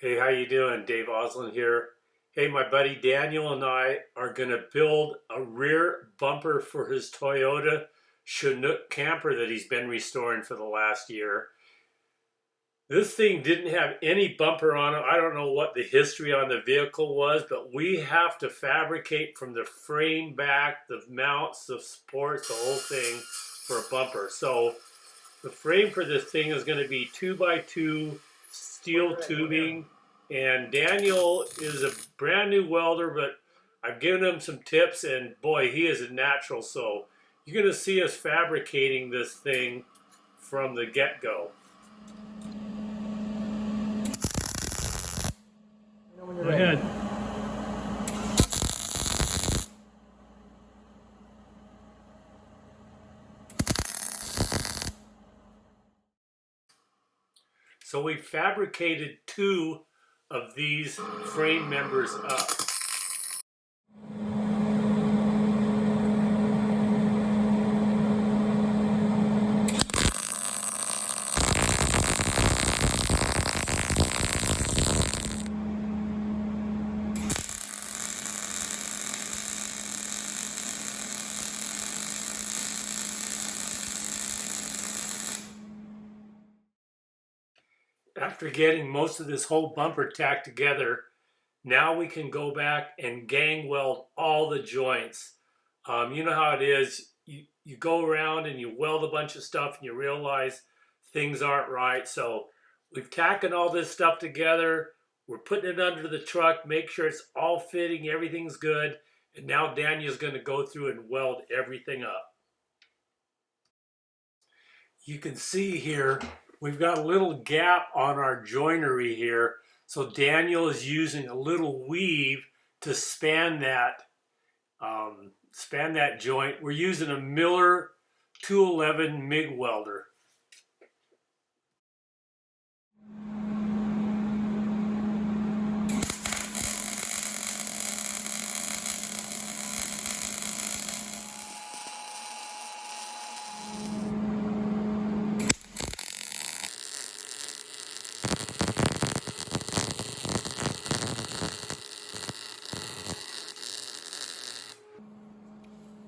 Hey, how you doing? Dave Oslin here. Hey, my buddy Daniel and I are going to build a rear bumper for his Toyota Chinook camper that he's been restoring for the last year. This thing didn't have any bumper on it. I don't know what the history on the vehicle was, but we have to fabricate from the frame back, the mounts, the supports, the whole thing for a bumper. So the frame for this thing is going to be 2x2 steel tubing, and Daniel is a brand new welder, but I've given him some tips, and boy, he is a natural. So you're going to see us fabricating this thing from the get-go. Go ahead. So we fabricated 2 of these frame members up. After getting most of this whole bumper tacked together, now we can go back and gang weld all the joints. You know how it is. You go around and you weld a bunch of stuff and you realize things aren't right. So we've tacked all this stuff together. We're putting it under the truck, make sure it's all fitting, everything's good. And now Daniel's going to go through and weld everything up. You can see here, we've got a little gap on our joinery here. So Daniel is using a little weave to span that joint. We're using a Miller 211 MIG welder.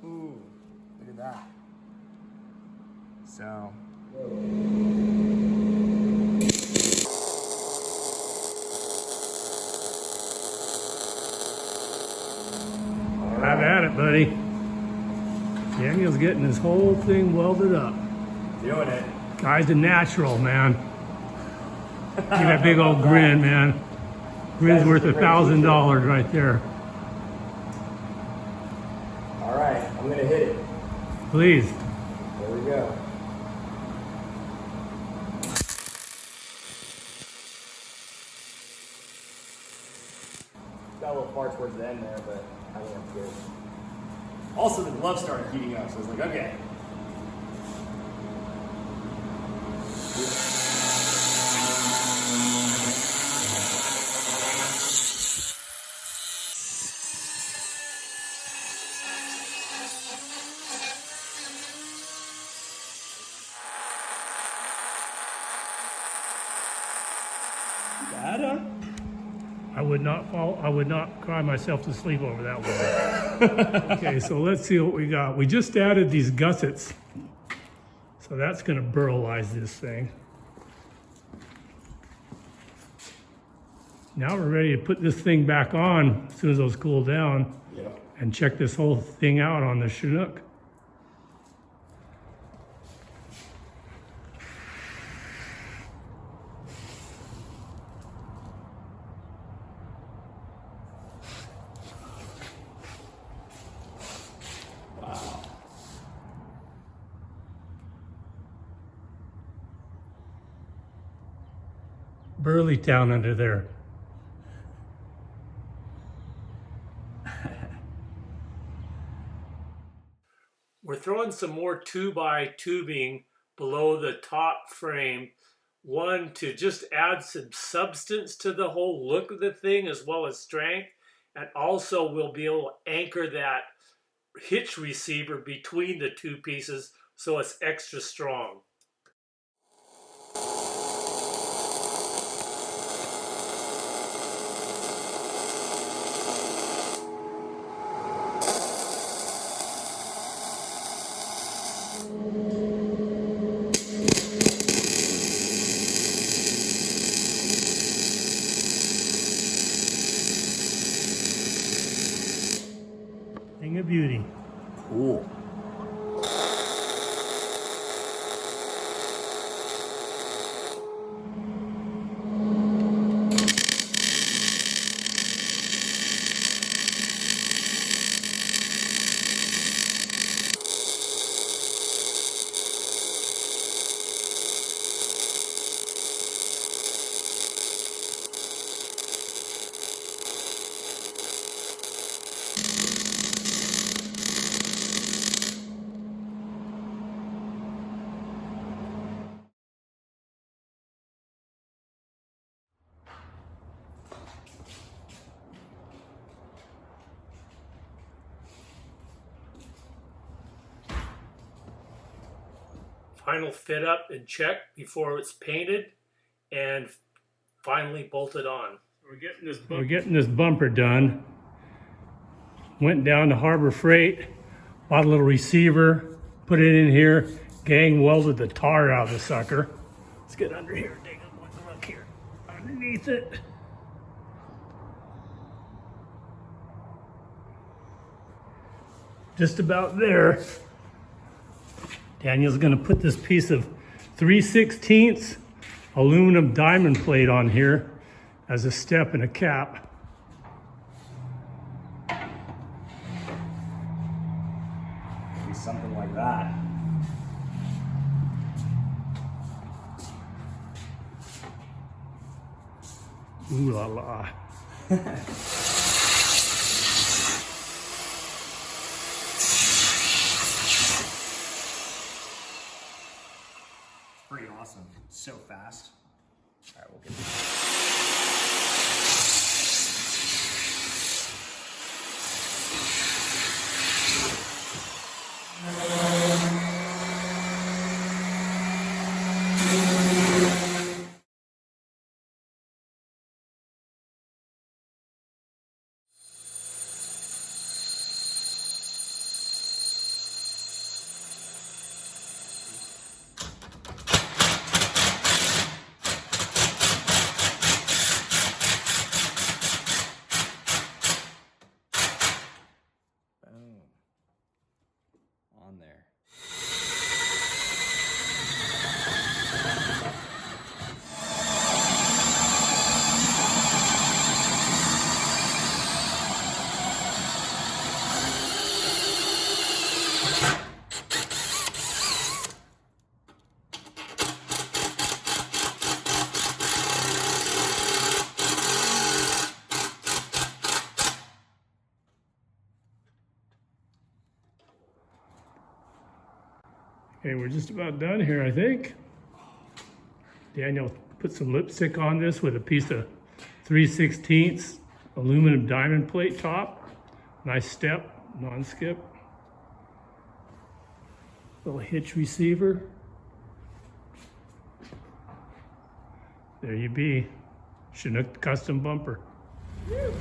Ooh, look at that. So. Have at it, buddy. Daniel's getting his whole thing welded up. Doing it. Guy's a natural, man. Give that big old grin, man. Grin's worth $1,000 right there. All right, I'm gonna hit it. Please. There we go. Got a little far towards the end there, but I think I'm good. Also, the glove started heating up, so I was like, okay. Better? I would not cry myself to sleep over that one. Okay, so let's see what we got. We just added these gussets. So that's gonna burlize this thing. Now we're ready to put this thing back on as soon as those cool down. Yep. And check this whole thing out on the Chinook. Wow. Burley Town under there. We're throwing some more 2x tubing below the top frame. One, to just add some substance to the whole look of the thing as well as strength. And also we'll be able to anchor that hitch receiver between the 2 pieces so it's extra strong. beauty. Cool. Final fit up and check before it's painted and finally bolted on. We're getting this bumper done. Went down to Harbor Freight, bought a little receiver, put it in here, gang welded the tar out of the sucker. Let's get under here, take a look here. Underneath it. Just about there. Daniel's gonna put this piece of 3/16 aluminum diamond plate on here as a step and a cap. Maybe something like that. Ooh la la. Pretty awesome. So fast. All right, we'll get this. Boom. On there. Okay, we're just about done here, I think. Daniel put some lipstick on this with a piece of 3/16 aluminum diamond plate top. Nice step, non-skip. Little hitch receiver. There you be. Chinook custom bumper. Woo.